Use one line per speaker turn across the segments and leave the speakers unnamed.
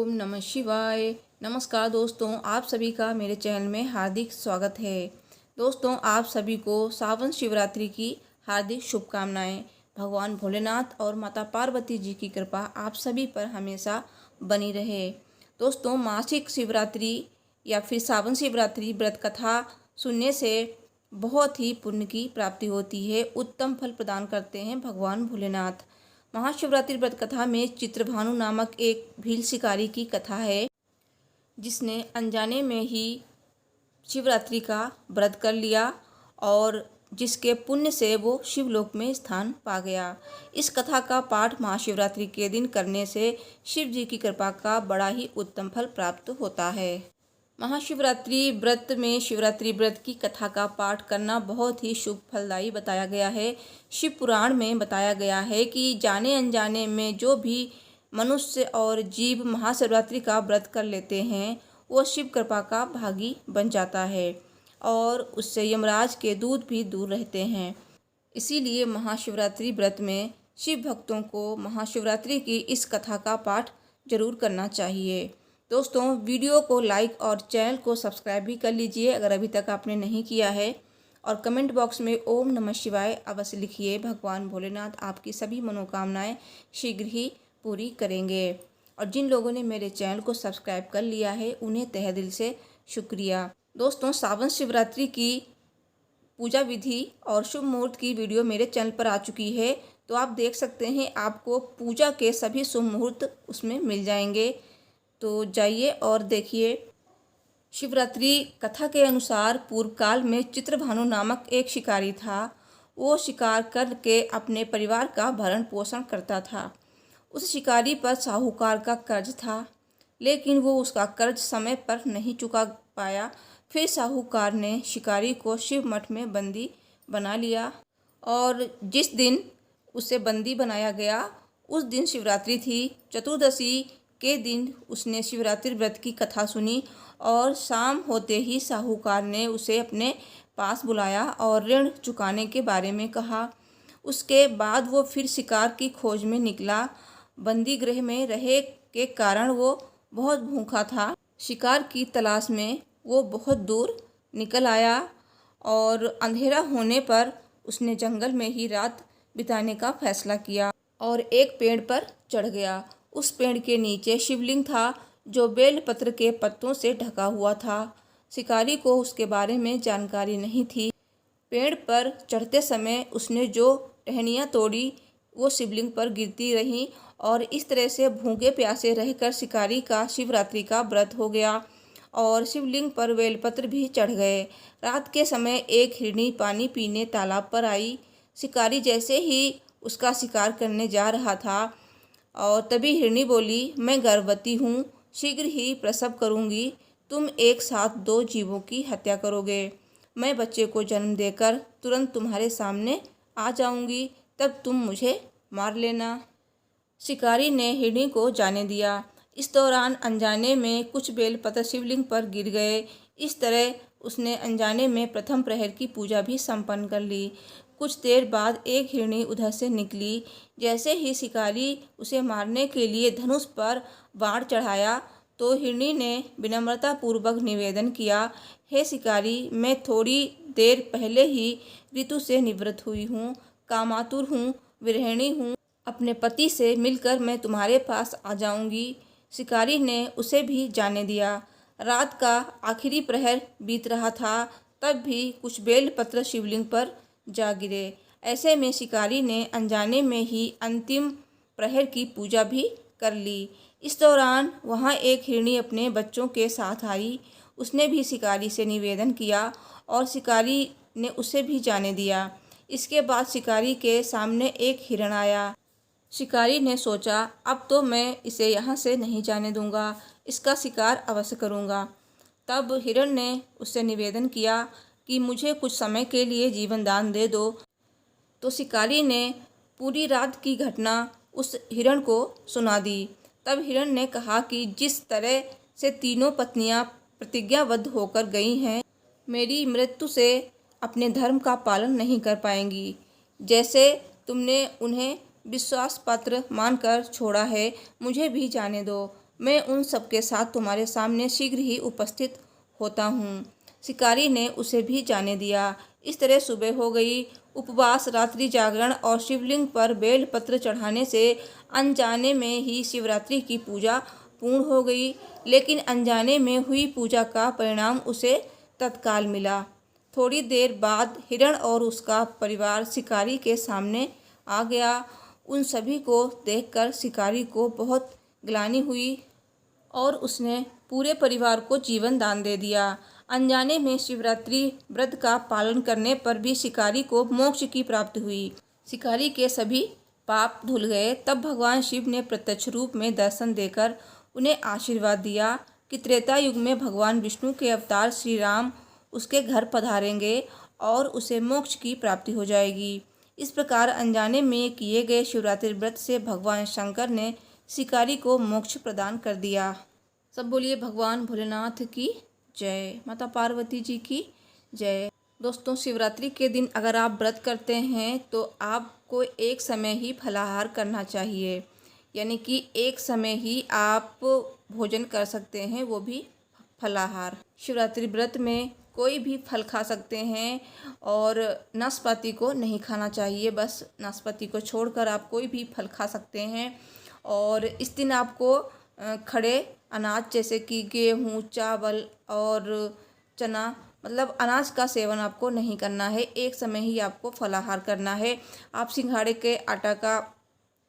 ओम नमः शिवाय। नमस्कार दोस्तों, आप सभी का मेरे चैनल में हार्दिक स्वागत है। दोस्तों, आप सभी को सावन शिवरात्रि की हार्दिक शुभकामनाएं। भगवान भोलेनाथ और माता पार्वती जी की कृपा आप सभी पर हमेशा बनी रहे। दोस्तों, मासिक शिवरात्रि या फिर सावन शिवरात्रि व्रत कथा सुनने से बहुत ही पुण्य की प्राप्ति होती है, उत्तम फल प्रदान करते हैं भगवान भोलेनाथ। महाशिवरात्रि व्रत कथा में चित्रभानु नामक एक भील शिकारी की कथा है, जिसने अनजाने में ही शिवरात्रि का व्रत कर लिया और जिसके पुण्य से वो शिवलोक में स्थान पा गया। इस कथा का पाठ महाशिवरात्रि के दिन करने से शिव जी की कृपा का बड़ा ही उत्तम फल प्राप्त होता है। महाशिवरात्रि व्रत में शिवरात्रि व्रत की कथा का पाठ करना बहुत ही शुभ फलदायी बताया गया है। शिव पुराण में बताया गया है कि जाने अनजाने में जो भी मनुष्य और जीव महाशिवरात्रि का व्रत कर लेते हैं, वो शिव कृपा का भागी बन जाता है और उससे यमराज के दूत भी दूर रहते हैं। इसीलिए महाशिवरात्रि व्रत में शिव भक्तों को महाशिवरात्रि की इस कथा का पाठ जरूर करना चाहिए। दोस्तों, वीडियो को लाइक और चैनल को सब्सक्राइब भी कर लीजिए अगर अभी तक आपने नहीं किया है, और कमेंट बॉक्स में ओम नमः शिवाय अवश्य लिखिए। भगवान भोलेनाथ आपकी सभी मनोकामनाएं शीघ्र ही पूरी करेंगे। और जिन लोगों ने मेरे चैनल को सब्सक्राइब कर लिया है, उन्हें तहे दिल से शुक्रिया। दोस्तों, सावन शिवरात्रि की पूजा विधि और शुभ मुहूर्त की वीडियो मेरे चैनल पर आ चुकी है, तो आप देख सकते हैं। आपको पूजा के सभी शुभ मुहूर्त उसमें मिल जाएंगे, तो जाइए और देखिए। शिवरात्रि कथा के अनुसार पूर्व काल में चित्रभानु नामक एक शिकारी था। वो शिकार करके अपने परिवार का भरण पोषण करता था। उस शिकारी पर साहूकार का कर्ज था, लेकिन वो उसका कर्ज समय पर नहीं चुका पाया। फिर साहूकार ने शिकारी को शिव मठ में बंदी बना लिया और जिस दिन उसे बंदी बनाया गया उस दिन शिवरात्रि थी। चतुर्दशी के दिन उसने शिवरात्रि व्रत की कथा सुनी और शाम होते ही साहूकार ने उसे अपने पास बुलाया और ऋण चुकाने के बारे में कहा। उसके बाद वो फिर शिकार की खोज में निकला। बंदी गृह में रहे के कारण वो बहुत भूखा था। शिकार की तलाश में वो बहुत दूर निकल आया और अंधेरा होने पर उसने जंगल में ही रात बिताने का फैसला किया और एक पेड़ पर चढ़ गया। उस पेड़ के नीचे शिवलिंग था, जो बेलपत्र के पत्तों से ढका हुआ था। शिकारी को उसके बारे में जानकारी नहीं थी। पेड़ पर चढ़ते समय उसने जो टहनियाँ तोड़ी वो शिवलिंग पर गिरती रहीं और इस तरह से भूखे प्यासे रहकर शिकारी का शिवरात्रि का व्रत हो गया और शिवलिंग पर बेलपत्र भी चढ़ गए। रात के समय एक हिरनी पानी पीने तालाब पर आई। शिकारी जैसे ही उसका शिकार करने जा रहा था और तभी हिरनी बोली, मैं गर्भवती हूँ, शीघ्र ही प्रसव करूँगी। तुम एक साथ दो जीवों की हत्या करोगे। मैं बच्चे को जन्म देकर तुरंत तुम्हारे सामने आ जाऊँगी, तब तुम मुझे मार लेना। शिकारी ने हिरनी को जाने दिया। इस दौरान अनजाने में कुछ बेलपत्र शिवलिंग पर गिर गए। इस तरह उसने अनजाने में प्रथम प्रहर की पूजा भी संपन्न कर ली। कुछ देर बाद एक हिरनी उधर से निकली। जैसे ही शिकारी उसे मारने के लिए धनुष पर बाण चढ़ाया तो हिरनी ने विनम्रता पूर्वक निवेदन किया, हे शिकारी, मैं थोड़ी देर पहले ही ऋतु से निवृत्त हुई हूँ, कामातुर हूँ, विरहिणी हूँ। अपने पति से मिलकर मैं तुम्हारे पास आ जाऊँगी। शिकारी ने उसे भी जाने दिया। रात का आखिरी प्रहर बीत रहा था, तब भी कुछ बेलपत्र शिवलिंग पर जा गिरे। ऐसे में शिकारी ने अनजाने में ही अंतिम प्रहर की पूजा भी कर ली। इस दौरान वहाँ एक हिरनी अपने बच्चों के साथ आई। उसने भी शिकारी से निवेदन किया और शिकारी ने उसे भी जाने दिया। इसके बाद शिकारी के सामने एक हिरण आया। शिकारी ने सोचा, अब तो मैं इसे यहाँ से नहीं जाने दूंगा, इसका शिकार अवश्य करूँगा। तब हिरण ने उससे निवेदन किया कि मुझे कुछ समय के लिए जीवन दान दे दो। तो शिकारी ने पूरी रात की घटना उस हिरण को सुना दी। तब हिरण ने कहा कि जिस तरह से तीनों पत्नियां प्रतिज्ञाबद्ध होकर गई हैं, मेरी मृत्यु से अपने धर्म का पालन नहीं कर पाएंगी। जैसे तुमने उन्हें विश्वास पात्र मानकर छोड़ा है, मुझे भी जाने दो। मैं उन सबके साथ तुम्हारे सामने शीघ्र ही उपस्थित होता हूँ। शिकारी ने उसे भी जाने दिया। इस तरह सुबह हो गई। उपवास, रात्रि जागरण और शिवलिंग पर बेलपत्र चढ़ाने से अनजाने में ही शिवरात्रि की पूजा पूर्ण हो गई। लेकिन अनजाने में हुई पूजा का परिणाम उसे तत्काल मिला। थोड़ी देर बाद हिरण और उसका परिवार शिकारी के सामने आ गया। उन सभी को देखकर शिकारी को बहुत ग्लानि हुई और उसने पूरे परिवार को जीवन दान दे दिया। अनजाने में शिवरात्रि व्रत का पालन करने पर भी शिकारी को मोक्ष की प्राप्ति हुई। शिकारी के सभी पाप धुल गए। तब भगवान शिव ने प्रत्यक्ष रूप में दर्शन देकर उन्हें आशीर्वाद दिया कि त्रेता युग में भगवान विष्णु के अवतार श्री राम उसके घर पधारेंगे और उसे मोक्ष की प्राप्ति हो जाएगी। इस प्रकार अनजाने में किए गए शिवरात्रि व्रत से भगवान शंकर ने शिकारी को मोक्ष प्रदान कर दिया। सब बोलिए भगवान भोलेनाथ की जय, माता पार्वती जी की जय। दोस्तों, शिवरात्रि के दिन अगर आप व्रत करते हैं तो आपको एक समय ही फलाहार करना चाहिए, यानी कि एक समय ही आप भोजन कर सकते हैं, वो भी फलाहार। शिवरात्रि व्रत में कोई भी फल खा सकते हैं और नाशपाती को नहीं खाना चाहिए। बस नाशपाती को छोड़कर आप कोई भी फल खा सकते हैं। और इस दिन आपको खड़े अनाज जैसे कि गेहूँ, चावल और चना, मतलब अनाज का सेवन आपको नहीं करना है। एक समय ही आपको फलाहार करना है। आप सिंघाड़े के आटा का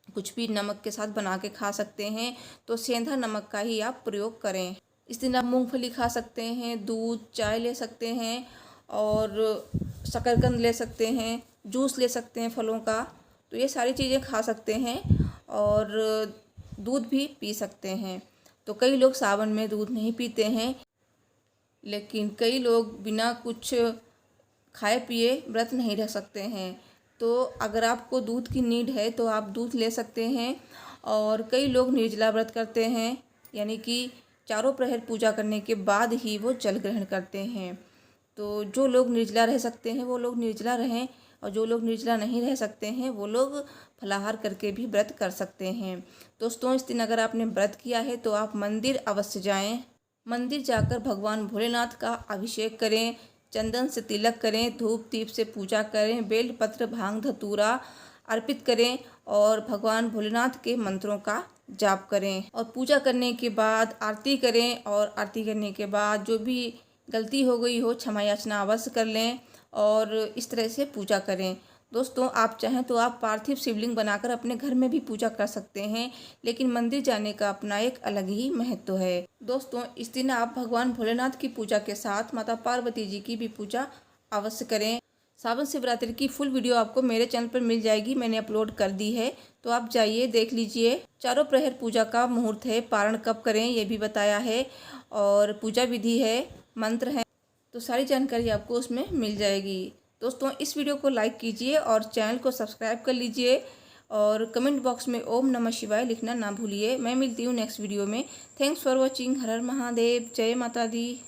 कुछ भी नमक के साथ बना के खा सकते हैं, तो सेंधा नमक का ही आप प्रयोग करें। इस दिन आप मूंगफली खा सकते हैं, दूध, चाय ले सकते हैं और शकरकंद ले सकते हैं, जूस ले सकते हैं फलों का। तो ये सारी चीज़ें खा सकते हैं और दूध भी पी सकते हैं। तो कई लोग सावन में दूध नहीं पीते हैं, लेकिन कई लोग बिना कुछ खाए पिए व्रत नहीं रह सकते हैं। तो अगर आपको दूध की नीड है तो आप दूध ले सकते हैं। और कई लोग निर्जला व्रत करते हैं, यानी कि चारों प्रहर पूजा करने के बाद ही वो जल ग्रहण करते हैं। तो जो लोग निर्जला रह सकते हैं वो लोग निर्जला रहें, और जो लोग निर्जला नहीं रह सकते हैं वो लोग फलाहार करके भी व्रत कर सकते हैं। दोस्तों, इस दिन अगर आपने व्रत किया है तो आप मंदिर अवश्य जाएं। मंदिर जाकर भगवान भोलेनाथ का अभिषेक करें, चंदन से तिलक करें, धूप दीप से पूजा करें, बेलपत्र, भांग, धतूरा अर्पित करें और भगवान भोलेनाथ के मंत्रों का जाप करें। और पूजा करने के बाद आरती करें, और आरती करने के बाद जो भी गलती हो गई हो क्षमा याचना अवश्य कर लें और इस तरह से पूजा करें। दोस्तों, आप चाहें तो आप पार्थिव शिवलिंग बनाकर अपने घर में भी पूजा कर सकते हैं, लेकिन मंदिर जाने का अपना एक अलग ही महत्व है। दोस्तों, इस दिन आप भगवान भोलेनाथ की पूजा के साथ माता पार्वती जी की भी पूजा अवश्य करें। सावन शिवरात्रि की फुल वीडियो आपको मेरे चैनल पर मिल जाएगी, मैंने अपलोड कर दी है, तो आप जाइए देख लीजिए। चारों प्रहर पूजा का मुहूर्त है, पारण कब करें ये भी बताया है, और पूजा विधि है, मंत्र है, तो सारी जानकारी आपको उसमें मिल जाएगी। दोस्तों, इस वीडियो को लाइक कीजिए और चैनल को सब्सक्राइब कर लीजिए, और कमेंट बॉक्स में ओम नमः शिवाय लिखना ना भूलिए। मैं मिलती हूँ नेक्स्ट वीडियो में। Thanks for watching. Har Har Mahadev, जय माता दी।